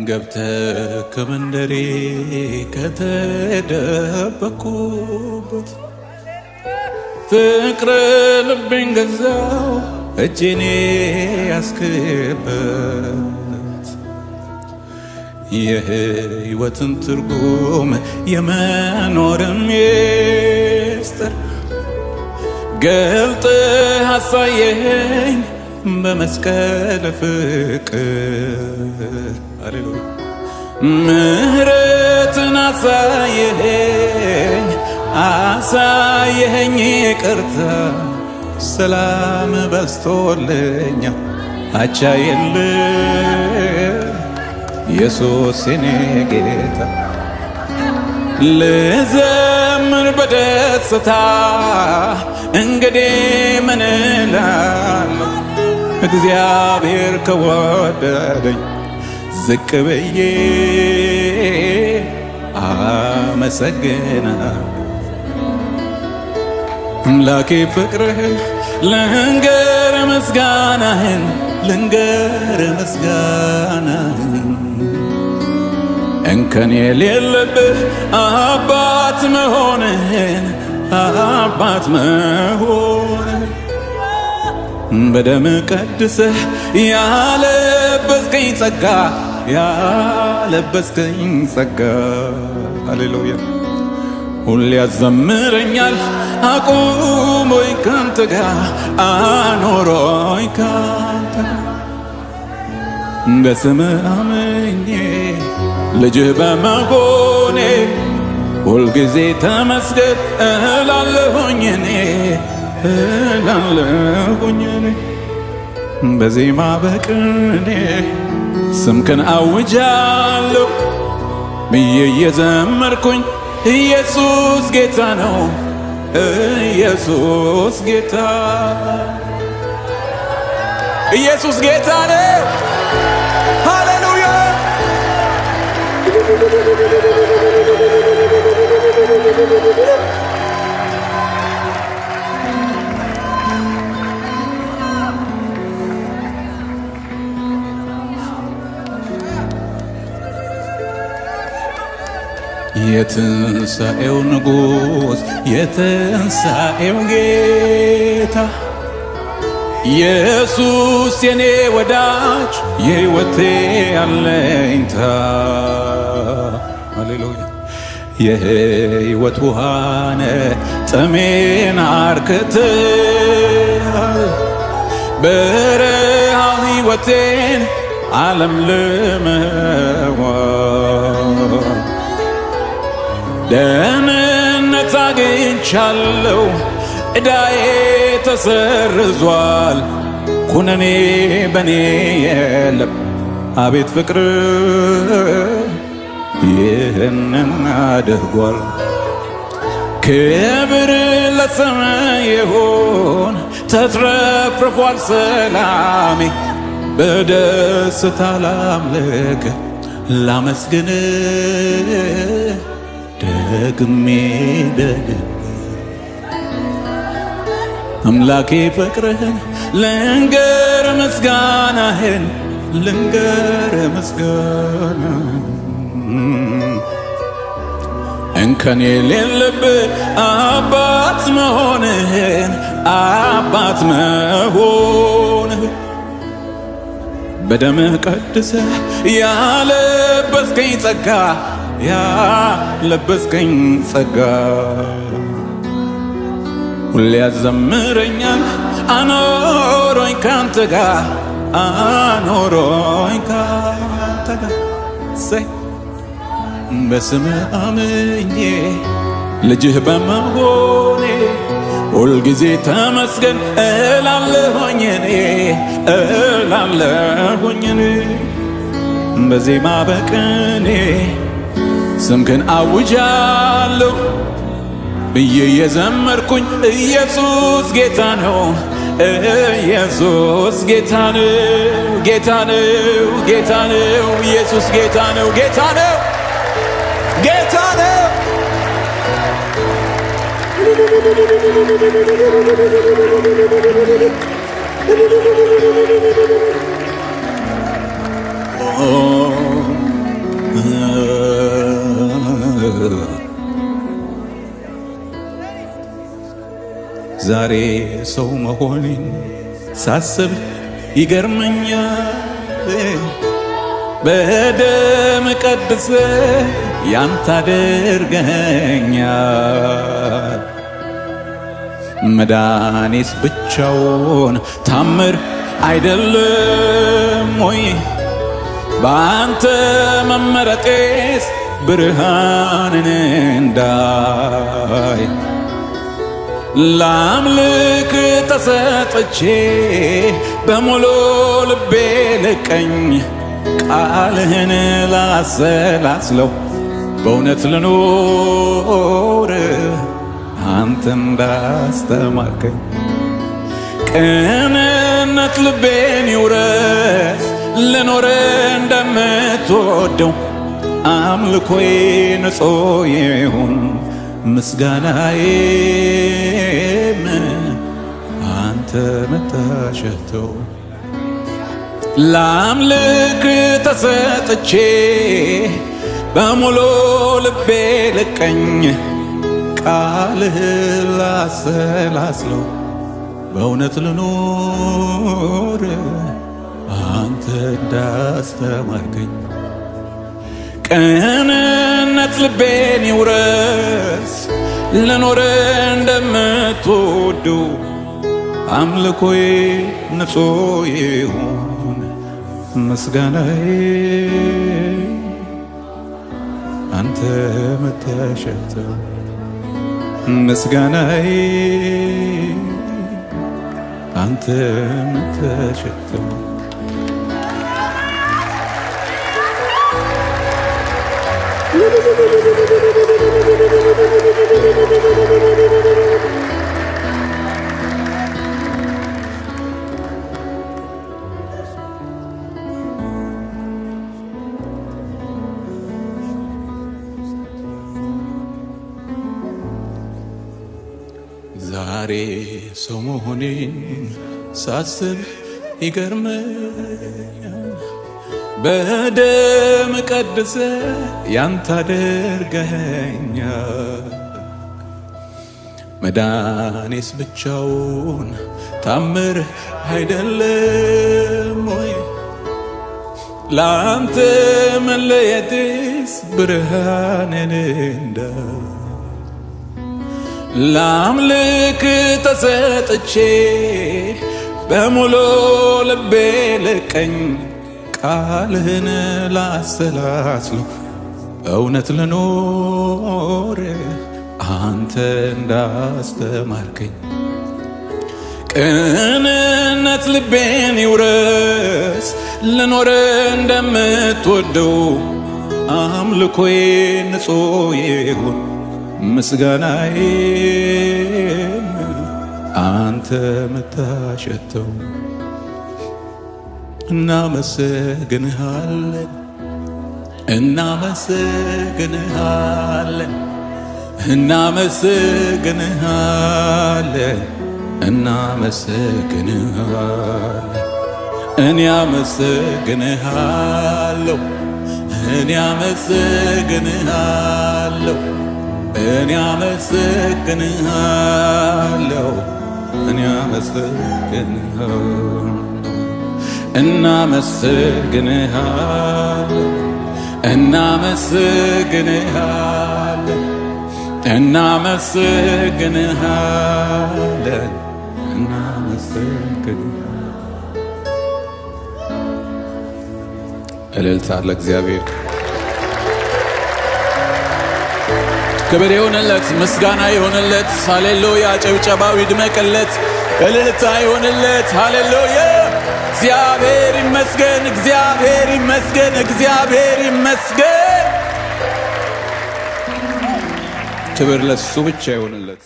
ገብተህ ከመንደሬ ከተደበኩበት ፍቅር ልቤን ገዛው እጄን ያስክበት የህይወትን ትርጉም የመኖርን ሚስጥር ገልጠህ አሳየኸኝ በመስቀል ፍቅር ሃሌሉያ ምህረትን አሳየኸኝ ይቅርታ ሰላም በዝቶልኛ አቻ የለም ኢየሱስ የኔ ጌታ ልዘምር በደስታ እንግዲህ ምን እላለሁ እግዚአብሔር ከወደደኝ ዝቅ ብዬ አመሰግናለሁ አምላኬ ፍቅርህን ልንገር ምስጋናህን እንከን የሌለብህ አባት መሆንህን በደም ቀድሰህ ያለበስከኝ ጸጋ ሃሌሉያ ሁሌ ያዘምረኛል አቁሞኝ ካንተ ጋር አኖሮኝ ካንተ ጋር በስምህ አምኜ ልጅህ በመሆኔ ሁልጊዜ ተመስገን እላለሁኝ እኔ በዜማ በቅኔ ስምክን አውጃለሁ ብዬ እየዘመርኩኝ ኢየሱስ ጌታ ነው ኢየሱስ ጌታ ነው ሃሌሉያ የትንሣኤው ንጉሥ የትንሣኤው ጌታ ኢየሱስ የኔ ወዳጅ የሕይወቴ አለኝታ ሃሌሉያ የሕይወት ውሃነ ጥሜን አርክተሃል በረሃው ሕይወቴን ዓለም ልመዋል ደህንነት አግኝቻለሁ ዕዳዬ ተሰርዟል ኩነኔ በኔ የለም አቤት ፍቅር ይህንን አድርጓል ክብር ለሰማይ ይሁን ተትረፍርፏል ሰላሜ በደስታ ላምልክ ላመስግን ደግሜ አምላኬ ፍቅርህን ልንገር ምስጋናህን እንከን የሌለብህ አባት መሆንህን በደምህ ቀድሰህ ያለበስከኝ ጸጋ ሁሌ ያዘምረኛል አኖሮኝ ካንተ ጋር በስምህ አምኜ ልጅህ በመሆኔ ሁልጊዜ ተመስገን እላለሁኝ እኔ በዜማ በቅኔ ስምክን አውጃለሁ ብዬ የዘመርኩኝ ኢየሱስ ጌታ ነው ኢየሱስ ጌታ ነው ኢየሱስ ጌታ ነው ዛሬ ሰው መሆኔን ሳስብ ይገርመኛል። በደም ቀድሰ ያንተ አድርገኛል። መዳኔስ ብቻውን ታምር አይደለም ወይ? በአንተ መመረጤስ ብርሃንን እንዳይ ላምልክ ተሰጥቼ በሙሉ ልቤ ልቀኝ ቃልህን ላሰላስለው በእውነት ልኖር አንተ እንዳስተማርከኝ ቅንነት ልቤን ይውረስ ልኖር እንደምትወደው አምልኮዬ ንጹህ ይሁን ምስጋናዬም አንተ መታሸተው ላምልክ ተሰጥቼ በሙሉ ልቤ ልቀኝ ቃልህ ላሰላስለው በእውነት ልኖር አንተ እንዳስተማርከኝ ቅንነት ልቤን ይውረስ ልኖር እንደምትወደው አምልኮዬ ንጹህ ይሁን ምስጋናዬ አንተ መታሸተው ምስጋናዬ አንተ መታሸተው ዛሬ ሰው መሆኔን ሳስብ ይገርመኛል። በደም ቀድሰ ያንተ አድርገኸኛል። መዳኔስ ብቻውን ታምር አይደለም ወይ? ለአንተ መለየትስ ብርሃንን እንዳይ ላምልክ ተሰጥቼ በሙሉ ልቤ ልቀኝ ቃልህን ላሰላስለው እውነት ልኖር አንተ እንዳስተማርከኝ ቅንነት ልቤን ይውረስ ልኖር እንደምትወደው አምልኮዬ ንጹህ ይሁን ምስጋናዬም አንተ መታሸተው እናመሰግንሃለን እናመሰግንሃለን እናመሰግንሃለን እናመሰግንሃለን እኔ አመሰግንሃለሁ እኔ አመሰግንሃለሁ እኔ አመሰግንሃለሁ እኔ አመሰግንሃለሁ እናመሰግንሃለን እናመሰግንሃለን እናመሰግንሃለን እናመሰግንሃለን። እልልታ ለእግዚአብሔር ክብር ይሁንለት ምስጋና ይሁንለት ሃሌሉያ ጭብጨባው ይድመቅለት እልልታ ይሁንለት ሃሌሉያ እግዚአብሔር ይመስገን እግዚአብሔር ይመስገን እግዚአብሔር ይመስገን ክብር ለሱ ብቻ ይሁንለት።